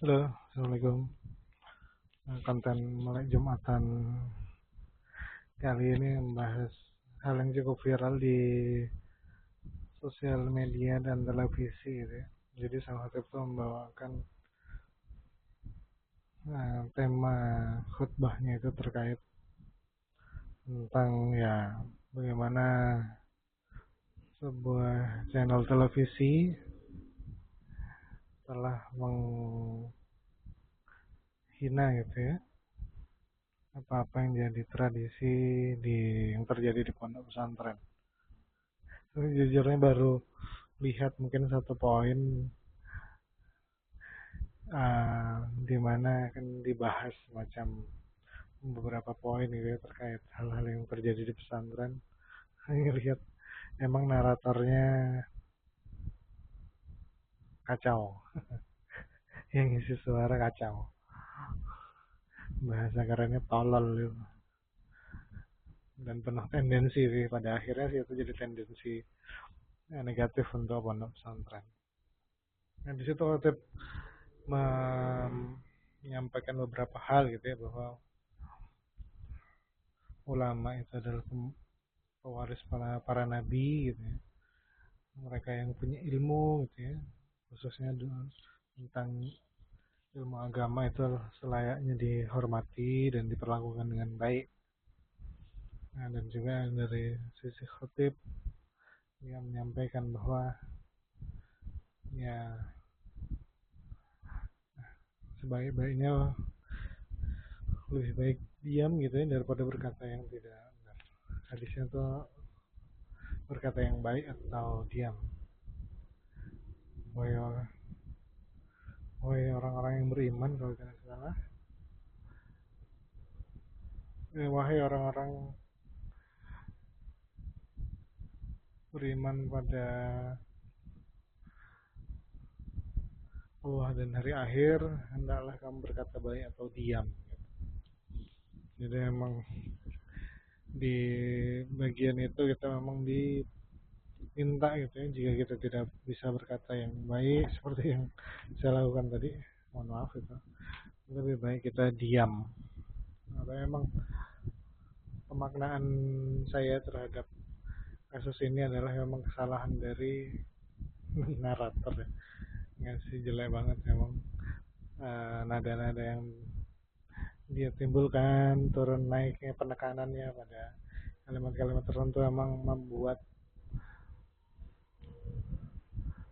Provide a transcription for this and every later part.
Halo, Assalamualaikum. Konten Melek Jumatan kali ini membahas hal yang cukup viral di sosial media dan televisi gitu ya. Jadi salah satu itu membawakan tema khutbahnya itu terkait tentang ya bagaimana sebuah channel televisi telah menghina gitu ya apa-apa yang jadi tradisi yang terjadi di pondok pesantren. Jujurnya baru lihat mungkin satu poin di mana akan dibahas macam beberapa poin gitu ya terkait hal-hal yang terjadi di pesantren. Saya lihat emang naratornya kacau, yang isi suara kacau, bahasa kerennya tolol gitu. Dan penuh tendensi sih pada akhirnya sih itu jadi tendensi negatif untuk pondok pesantren. Nah di situ Khotib menyampaikan beberapa hal gitu ya bahwa ulama itu adalah pewaris para nabi gitu ya, mereka yang punya ilmu gitu ya, khususnya tentang ilmu agama itu selayaknya dihormati dan diperlakukan dengan baik. Nah, dan juga dari sisi khotib dia menyampaikan bahwa ya sebaik-baiknya lebih baik diam gitu ya daripada berkata yang tidak benar. Hadisnya tuh berkata yang baik atau diam. Wahai orang-orang yang beriman kalau tidak salah, wahai orang-orang beriman pada Allah dan hari akhir, hendaklah kamu berkata baik atau diam. Jadi memang di bagian itu kita memang diminta gitu ya, jika kita tidak bisa berkata yang baik seperti yang saya lakukan tadi, mohon maaf itu, lebih baik kita diam. Atau memang pemaknaan saya terhadap kasus ini adalah memang kesalahan dari narator ya. Ngasih jelek banget memang nada-nada yang dia timbulkan turun naiknya penekanannya pada kalimat-kalimat tertentu emang membuat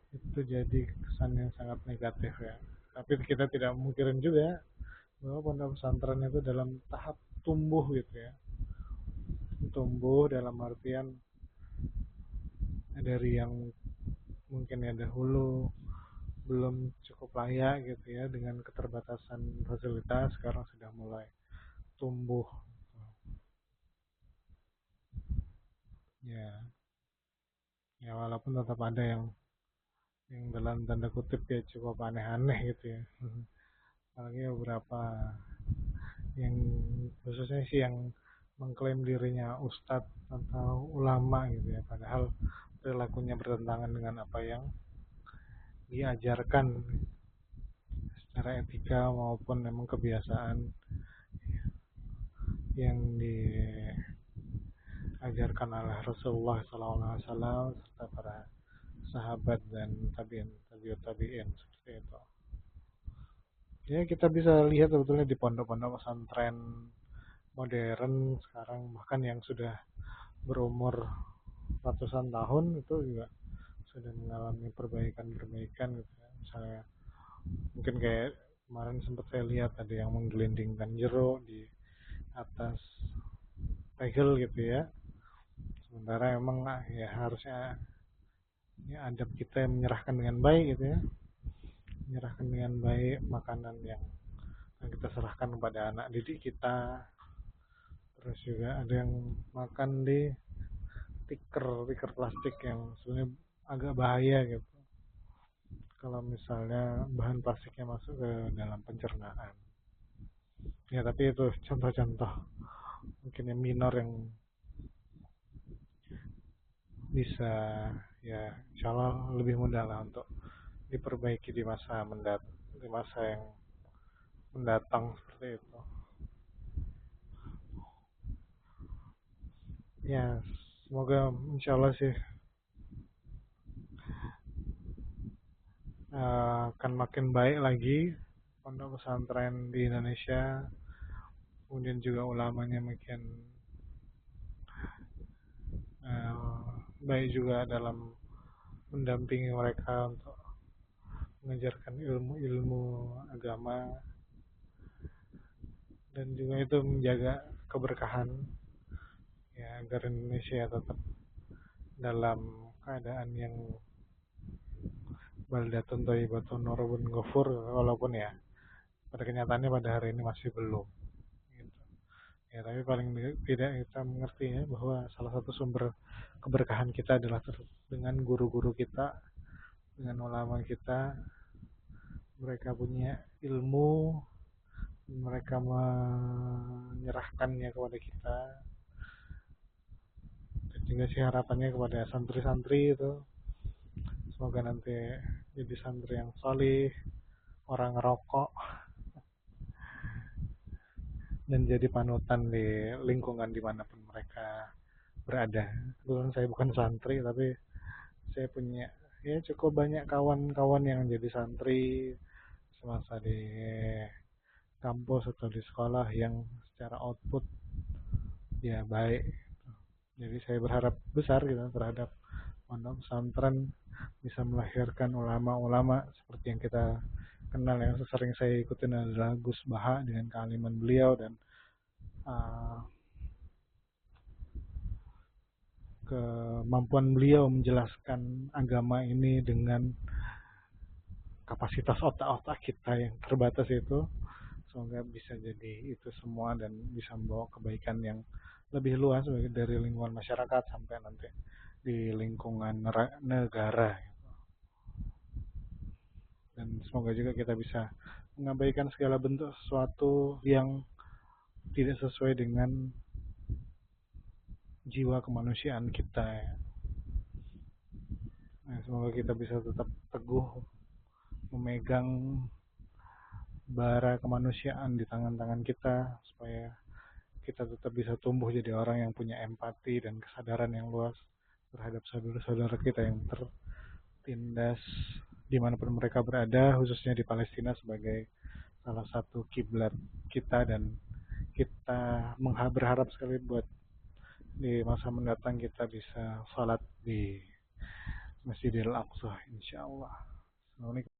itu jadi kesan yang sangat negatif ya. Tapi kita tidak memungkirin juga bahwa pondok pesantren itu dalam tahap tumbuh gitu ya. Tumbuh dalam artian dari yang mungkin ya dahulu belum cukup layak gitu ya dengan keterbatasan fasilitas sekarang sudah mulai tumbuh ya. Ya walaupun tetap ada yang dalam tanda kutip ya cukup aneh-aneh gitu ya. Apalagi beberapa yang khususnya sih yang mengklaim dirinya ustadz atau ulama gitu ya, padahal perilakunya bertentangan dengan apa yang diajarkan secara etika maupun memang kebiasaan yang diajarkan oleh Rasulullah SAW serta para sahabat dan tabiin seperti itu. Ya kita bisa lihat sebetulnya di pondok-pondok pesantren modern sekarang bahkan yang sudah berumur ratusan tahun itu juga sudah mengalami perbaikan-perbaikan gitu ya. Misalnya mungkin kayak kemarin sempat saya lihat ada yang menggelindingkan jeruk di atas tegel gitu ya. Sementara emang ya harusnya ya adab kita yang menyerahkan dengan baik gitu ya. Menyerahkan dengan baik makanan yang kita serahkan kepada anak didik kita. Terus juga ada yang makan di tikar plastik yang sebenarnya agak bahaya gitu kalau misalnya bahan plastiknya masuk ke dalam pencernaan. Ya tapi itu contoh-contoh mungkin yang minor yang bisa ya insya Allah lebih mudah lah untuk diperbaiki di masa yang mendatang seperti itu. Ya, semoga insya Allah sih akan makin baik lagi pondok pesantren di Indonesia, kemudian juga ulamanya makin eh, baik juga dalam mendampingi mereka untuk mengajarkan ilmu-ilmu agama dan juga itu menjaga keberkahan ya agar Indonesia tetap dalam keadaan yang baldatun thayyibatun warabun ghafur walaupun ya pada kenyataannya pada hari ini masih belum gitu. Ya tapi paling tidak kita mengerti ya bahwa salah satu sumber keberkahan kita adalah dengan guru-guru kita, dengan ulama kita, mereka punya ilmu, mereka menyerahkannya kepada kita, dan juga sih harapannya kepada santri-santri itu semoga nanti jadi santri yang solih, orang rokok, dan jadi panutan di lingkungan dimanapun mereka berada. Kebetulan saya bukan santri, tapi saya punya ya cukup banyak kawan-kawan yang jadi santri semasa di kampus atau di sekolah yang secara output ya baik. Jadi saya berharap besar gitu terhadap pondok pesantren bisa melahirkan ulama-ulama seperti yang kita kenal yang sering saya ikutin adalah Gus Baha dengan kealiman beliau dan uh, kemampuan beliau menjelaskan agama ini dengan kapasitas otak-otak kita yang terbatas itu semoga bisa jadi itu semua dan bisa membawa kebaikan yang lebih luas dari lingkungan masyarakat sampai nanti di lingkungan negara dan semoga juga kita bisa mengabaikan segala bentuk sesuatu yang tidak sesuai dengan jiwa kemanusiaan kita ya. Nah, semoga kita bisa tetap teguh memegang bara kemanusiaan di tangan-tangan kita supaya kita tetap bisa tumbuh jadi orang yang punya empati dan kesadaran yang luas terhadap saudara-saudara kita yang tertindas dimanapun mereka berada, khususnya di Palestina sebagai salah satu kiblat kita dan kita berharap sekali buat di masa mendatang kita bisa salat di Masjidil Aqsa insyaallah. Assalamualaikum.